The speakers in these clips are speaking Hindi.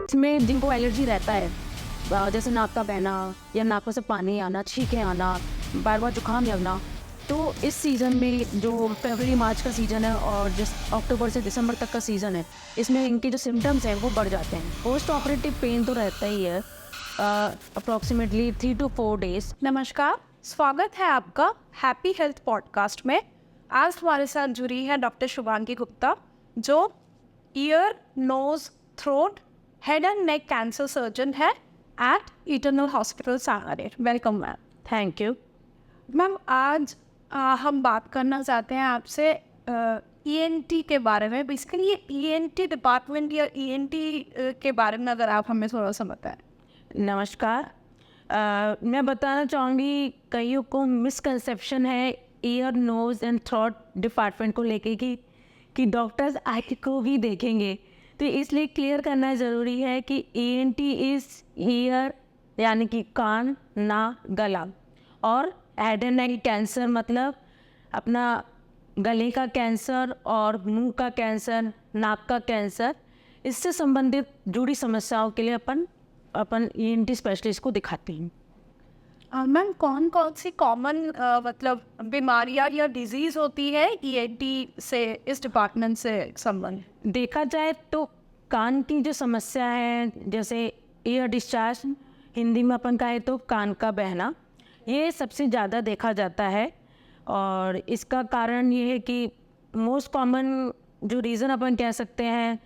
इसमें जिनको एलर्जी रहता है, जैसे नाक का बहना या नाकों से पानी आना, छींकें आना, बार बार जुकाम लगना, तो इस सीज़न में जो फरवरी मार्च का सीज़न है और जिस अक्टूबर से दिसंबर तक का सीज़न है, इसमें इनके जो सिम्टम्स हैं वो बढ़ जाते हैं। पोस्ट ऑपरेटिव पेन तो रहता ही है, अप्रॉक्सीमेटली 3 to 4 days। नमस्कार, स्वागत है आपका हैप्पी हेल्थ पॉडकास्ट में। आज हमारे साथ जुड़ी है डॉक्टर शुभांगी गुप्ता, जो ear, nose, throat, head and neck cancer surgeon है at Eternal Hospital Sanganer. Welcome ma'am. Thank you ma'am, आज हम बात करना चाहते हैं आपसे ENT के बारे में। बेसिकली ये ENT डिपार्टमेंट या ENT के बारे में अगर आप हमें थोड़ा सा बताएं। नमस्कार। मैं बताना चाहूँगी कईयों को मिसकंसेप्शन है ear, nose and throat department को लेके कि डॉक्टर्स आई को भी देखेंगे, तो इसलिए क्लियर करना ज़रूरी है कि ENT इज़ ईयर यानी कि कान, नाक, गला, और हेड एंड नेक कैंसर मतलब अपना गले का कैंसर और मुंह का कैंसर, नाक का कैंसर, इससे संबंधित जुड़ी समस्याओं के लिए अपन ENT स्पेशलिस्ट को दिखाते हैं। मैम, कौन कौन सी कॉमन मतलब बीमारियां या डिजीज़ होती है ENT से, इस डिपार्टमेंट से संबंध? देखा जाए तो कान की जो समस्या है, जैसे ईयर डिस्चार्ज, हिंदी में अपन कहें तो कान का बहना, ये सबसे ज़्यादा देखा जाता है। और इसका कारण ये है कि मोस्ट कॉमन जो रीज़न अपन कह सकते हैं,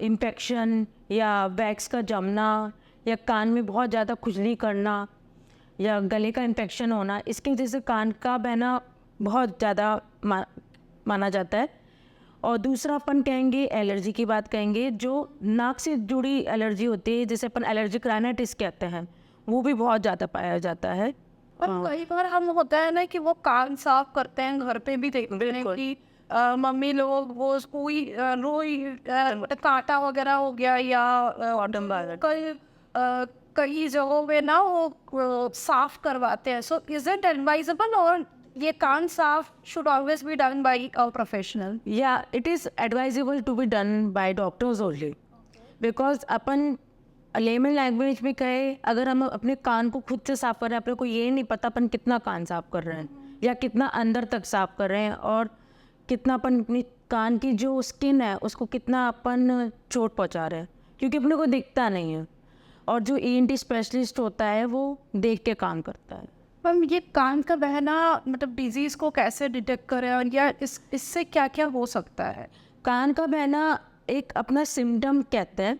इन्फेक्शन या वैक्स का जमना या कान में बहुत ज़्यादा खुजली करना या गले का इन्फेक्शन होना, इसकी वजह से कान का बहना बहुत ज़्यादा माना जाता है। और दूसरा अपन कहेंगे एलर्जी की बात कहेंगे, जो नाक से जुड़ी एलर्जी होती है, जिसे अपन एलर्जिक राइनाइटिस कहते हैं, वो भी बहुत ज़्यादा पाया जाता है। और कई बार हम होता है ना कि वो कान साफ करते हैं, घर पे भी देखते हैं कि मम्मी लोग वो कोई रोई कांटा वगैरह हो गया या कई जगहों पे ना वो साफ करवाते हैं। सो इज इट एडवाइजेबल, और ये कान साफ should always be done by a professional? या it is advisable to be done by doctors only, because अपन लेमन लैंग्वेज में कहे, अगर हम अपने कान को खुद से साफ कर रहे हैं, अपने को ये नहीं पता अपन कितना कान साफ कर रहे हैं या कितना अंदर तक साफ कर रहे हैं, और कितना अपन अपनी कान की जो स्किन है उसको कितना अपन चोट पहुंचा रहे हैं, क्योंकि अपने को दिखता नहीं है। और जो ENT स्पेशलिस्ट होता है वो देख के काम करता है। मैम, ये कान का बहना मतलब डिजीज़ को कैसे डिटेक्ट करें, और या इससे क्या क्या हो सकता है? कान का बहना एक अपना सिम्टम कहते हैं,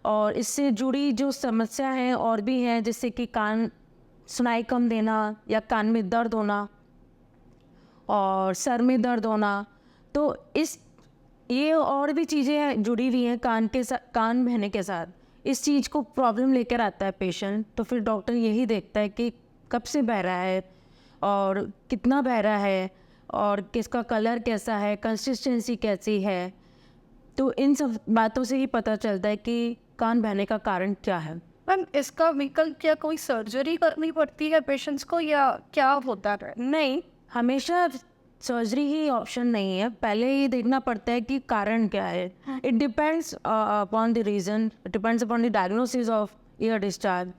और इससे जुड़ी जो समस्या है और भी हैं, जैसे कि कान सुनाई कम देना या कान में दर्द होना और सर में दर्द होना, तो ये और भी चीज़ें जुड़ी हुई हैं कान के साथ, कान बहने के साथ। इस चीज़ को प्रॉब्लम लेकर आता है पेशेंट, तो फिर डॉक्टर यही देखता है कि कब से बह रहा है और कितना बह रहा है और किसका कलर कैसा है, कंसिस्टेंसी कैसी है। तो इन सब बातों से ही पता चलता है कि कान बहने का कारण क्या है। मैम, इसका विकल्प क्या कोई सर्जरी करनी पड़ती है पेशेंट्स को, या क्या होता है? नहीं, हमेशा सर्जरी ही ऑप्शन नहीं है, पहले ये देखना पड़ता है कि कारण क्या है। It depends upon the reason, it depends upon the diagnosis of ear discharge.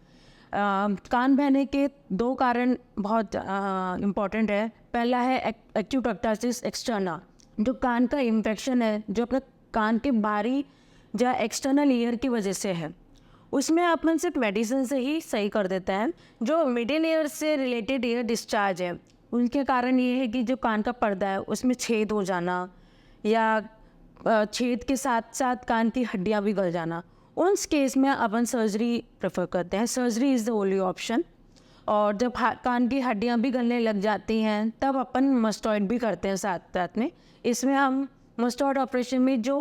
कान बहने के 2 कारण बहुत इम्पॉर्टेंट है। पहला है एक्यूट ऑक्टासिस एक्सटर्ना, जो कान का इन्फेक्शन है, जो अपने कान के बाहरी या एक्सटर्नल ईयर की वजह से है, उसमें अपन सिर्फ मेडिसिन से ही सही कर देते हैं। जो मिडिल ईयर से रिलेटेड ईयर डिस्चार्ज है, उनके कारण ये है कि जो कान का पर्दा है उसमें छेद हो जाना या छेद के साथ साथ कान की हड्डियाँ भी गल जाना, उन केस में अपन सर्जरी प्रेफर करते हैं। Surgery is the only option. और जब कान की हड्डियाँ भी गलने लग जाती हैं, तब अपन मस्टॉइड भी करते हैं साथ साथ में। इसमें हम मस्टॉइड ऑपरेशन में जो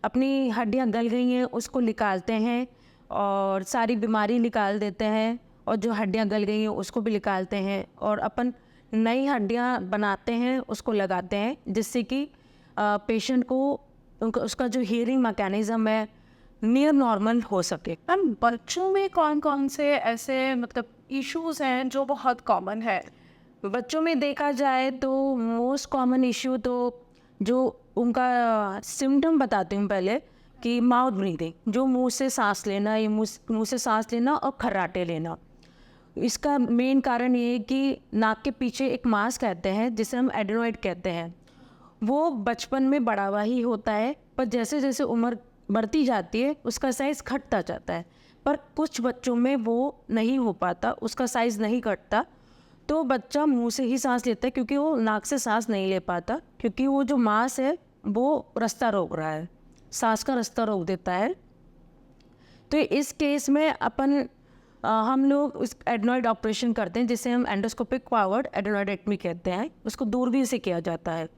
अपनी हड्डियाँ गल गई हैं उसको निकालते हैं और सारी बीमारी निकाल देते हैं, और जो हड्डियाँ गल गई हैं उसको भी निकालते हैं, और अपन नई हड्डियाँ बनाते हैं, उसको लगाते हैं, जिससे कि पेशेंट को उसका जो हियरिंग मैकेनिज़्म है नियर नॉर्मल हो सके। मैम, बच्चों में कौन कौन से ऐसे मतलब इश्यूज़ हैं जो बहुत कॉमन है? बच्चों में देखा जाए तो मोस्ट कॉमन इश्यू तो जो उनका सिम्टम बताती हूँ पहले, कि माउथ ब्रीदिंग, जो मुंह से सांस लेना, ये मुंह से सांस लेना और खर्राटे लेना। इसका मेन कारण ये है कि नाक के पीछे एक मांस कहते हैं जिसे हम एडेनोइड कहते हैं, वो बचपन में बढ़ा हुआ ही होता है, पर जैसे जैसे उम्र बढ़ती जाती है उसका साइज़ घटता जाता है। पर कुछ बच्चों में वो नहीं हो पाता, उसका साइज़ नहीं घटता, तो बच्चा मुंह से ही सांस लेता है क्योंकि वो नाक से सांस नहीं ले पाता, क्योंकि वो जो मांस है वो रास्ता रोक रहा है, सांस का रास्ता रोक देता है। तो इस केस में हम लोग उस एडेनॉइड ऑपरेशन करते हैं जिसे हम एंडोस्कोपिक पावर्ड एडेनॉइडेक्टमी कहते हैं, उसको दूरबीन से किया जाता है।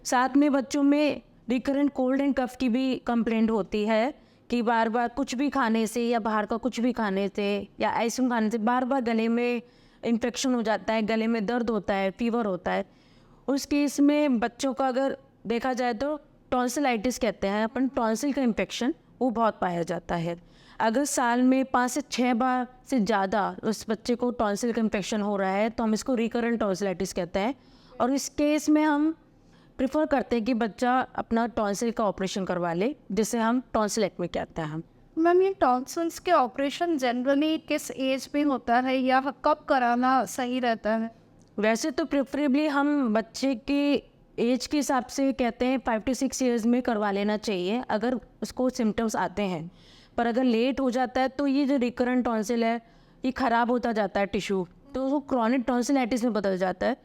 साथ में बच्चों में रिकरेंट कोल्ड एंड कफ की भी कंप्लेंट होती है कि बार बार कुछ भी खाने से या बाहर का कुछ भी खाने से या आइसक्रीम खाने से बार बार गले में इन्फेक्शन हो जाता है, गले में दर्द होता है, फीवर होता है। उस केस में बच्चों का अगर देखा जाए तो टॉन्सिलाइटिस कहते हैं अपन, टॉन्सिल का इन्फेक्शन वो बहुत पाया जाता है। अगर साल में 5 से 6 बार से ज़्यादा उस बच्चे को टॉन्सिल का इन्फेक्शन हो रहा है तो हम इसको रिकरेंट टॉन्सिलाइटिस कहते हैं, और इस केस में हम प्रेफर करते हैं कि बच्चा अपना टॉन्सिल का ऑपरेशन करवा ले, जिसे हम टॉन्सिलेक्टमी कहते हैं। मैम, ये टॉन्सिल्स के ऑपरेशन जनरली किस एज में होता है या कब कराना सही रहता है? वैसे तो प्रेफरेबली हम बच्चे के एज के हिसाब से कहते हैं 5 to 6 ईयर्स में करवा लेना चाहिए अगर उसको सिम्टम्स आते हैं। पर अगर लेट हो जाता है तो ये जो रिकरेंट टॉन्सिल है ये ख़राब होता जाता है टिश्यू, तो वो क्रॉनिक टॉन्सिलाइटिस में बदल जाता है।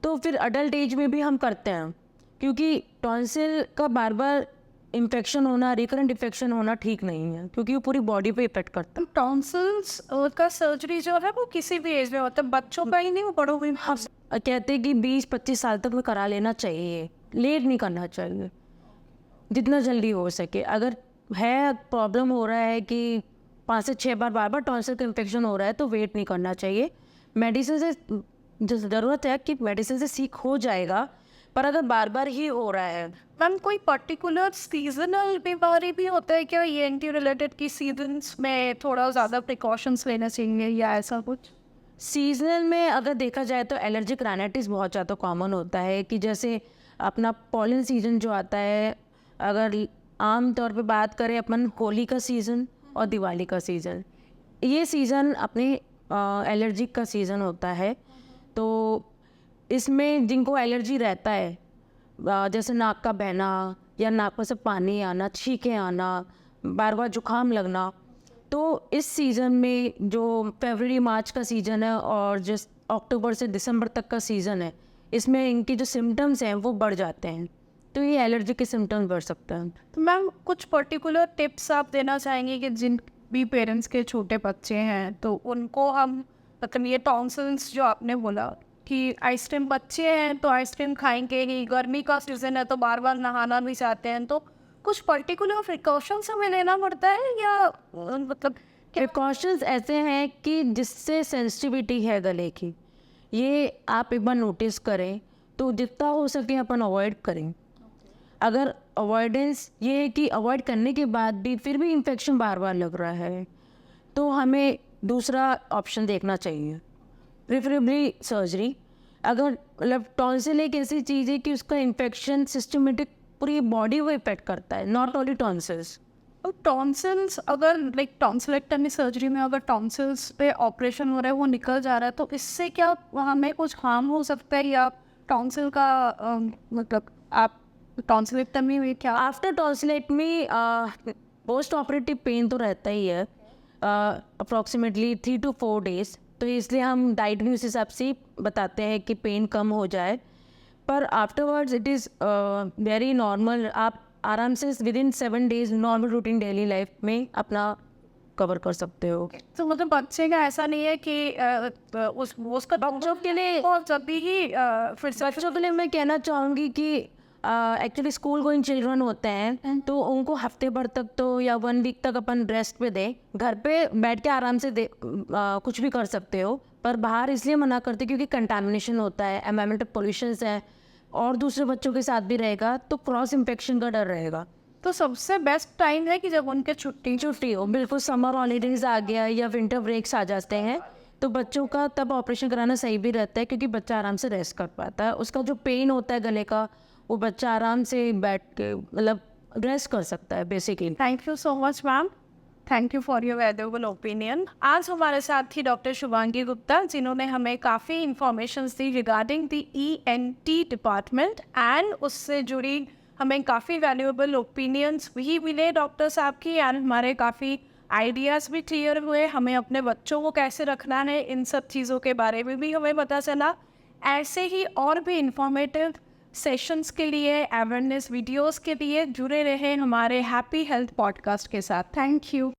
तो फिर अडल्ट एज में भी हम करते हैं, क्योंकि टॉन्सिल का बार बार इन्फेक्शन होना, रिकरेंट इन्फेक्शन होना ठीक नहीं है, क्योंकि वो पूरी बॉडी पे इफेक्ट करता है। टॉन्सिल्स का सर्जरी जो है वो किसी भी एज में होता है, बच्चों का ही नहीं, वो बड़ों में? हाँ, कहते हैं कि 20-25 साल तक में करा लेना चाहिए, लेट नहीं करना चाहिए, जितना जल्दी हो सके। अगर है प्रॉब्लम हो रहा है कि 5 से 6 बार बार टॉन्सिल का इन्फेक्शन हो रहा है तो वेट नहीं करना चाहिए। मेडिसिन से जो ज़रूरत है कि मेडिसिन से ठीक हो जाएगा, पर अगर बार बार ही हो रहा है। मैम, कोई पर्टिकुलर सीजनल बीमारी भी होता है क्या ये एंटी रिलेटेड की सीजन्स में थोड़ा ज़्यादा प्रिकॉशंस लेना चाहिए या ऐसा कुछ? सीजनल में अगर देखा जाए तो एलर्जिक राइनाइटिस बहुत ज़्यादा कॉमन होता है, कि जैसे अपना पॉलन सीजन जो आता है, अगर आम तौर पे बात करें अपन होली का सीज़न और दिवाली का सीज़न, ये सीज़न अपने एलर्जिक का सीज़न होता है। तो इसमें जिनको एलर्जी रहता है, जैसे नाक का बहना या नाक में से पानी आना, छींकें आना, बार बार जुकाम लगना, तो इस सीज़न में जो फरवरी मार्च का सीज़न है और जिस अक्टूबर से दिसंबर तक का सीज़न है, इसमें इनके जो सिम्टम्स हैं वो बढ़ जाते हैं, तो ये एलर्जी के सिम्टम्स बढ़ सकते हैं। तो मैम, कुछ पर्टिकुलर टिप्स आप देना चाहेंगे कि जिन भी पेरेंट्स के छोटे बच्चे हैं तो उनको हम, मतलब ये टॉन्सिल्स जो आपने बोला कि आइसक्रीम, बच्चे हैं तो आइसक्रीम खाएंगे ही, गर्मी का सीज़न है तो बार बार नहाना भी चाहते हैं, तो कुछ पर्टिकुलर प्रिकॉशंस हमें लेना पड़ता है या मतलब प्रिकॉशंस ऐसे हैं कि जिससे सेंसिटिविटी है गले की, ये आप एक बार नोटिस करें तो जितना हो सके अपन अवॉइड करें। अगर अवॉइडेंस ये है कि अवॉइड करने के बाद भी फिर भी इन्फेक्शन बार बार लग रहा है तो हमें दूसरा ऑप्शन देखना चाहिए, प्रेफरेबली सर्जरी। अगर मतलब टॉन्सिल एक ऐसी चीज़ है कि उसका इन्फेक्शन सिस्टमेटिक पूरी बॉडी को इफेक्ट करता है, नॉट ओनली टॉन्सिल्स। तो टॉन्सिल्स अगर लाइक टॉन्सिलेक्टमी सर्जरी में अगर टॉन्सिल्स पे ऑपरेशन हो रहा है, वो निकल जा रहा है, तो इससे क्या हमें कुछ हार्म हो सकता है या टॉन्सिल का मतलब आप टॉन्सिलेक्टमी में क्या? After tonsillectomy post operative pain तो रहता ही है, अप्रॉक्सीमेटली 3 to 4 days, तो इसलिए हम डाइट भी उस हिसाब से ही बताते हैं कि पेन कम हो जाए। पर afterwards it is very normal, आप आराम से within 7 days normal routine daily life में अपना कवर कर सकते हो। तो मतलब बच्चे का ऐसा नहीं है कि उसका बच्चों के लिए बहुत जल्दी ही फिर से बच्चों के लिए मैं कहना चाहूँगी कि एक्चुअली स्कूल गोइंग चिल्ड्रन होते हैं तो उनको हफ्ते भर तक तो या 1 week तक अपन रेस्ट पे दें, घर पे बैठ के आराम से कुछ भी कर सकते हो। पर बाहर इसलिए मना करते क्योंकि कंटामिनेशन होता है, एनवायरमेंटल पोल्यूशंस है और दूसरे बच्चों के साथ भी रहेगा तो क्रॉस इन्फेक्शन का डर रहेगा। तो सबसे बेस्ट टाइम है कि जब उनके छुट्टी हो, बिल्कुल समर हॉलीडेज आ गया या विंटर ब्रेक्स आ जाते हैं तो बच्चों का तब ऑपरेशन कराना सही भी रहता है, क्योंकि बच्चा आराम से रेस्ट कर पाता है। उसका जो पेन होता है गले का, वो बच्चा आराम से बैठ के मतलब रेस्ट कर सकता है basically. Thank you so much ma'am, thank you for your valuable opinion. आज हमारे साथ थी डॉक्टर शुभांगी गुप्ता, जिन्होंने हमें काफ़ी information the regarding the ENT department and उससे जुड़ी हमें काफ़ी वैल्यूएबल ओपिनियंस भी मिले डॉक्टर साहब की, एंड हमारे काफ़ी आइडियाज़ भी क्लियर हुए। हमें अपने बच्चों को कैसे रखना है, इन सब चीज़ों के बारे में भी हमें पता चला। ऐसे ही और भी इंफॉर्मेटिव सेशंस के लिए, अवेयरनेस वीडियोस के लिए जुड़े रहें हमारे हैप्पी हेल्थ पॉडकास्ट के साथ। Thank you.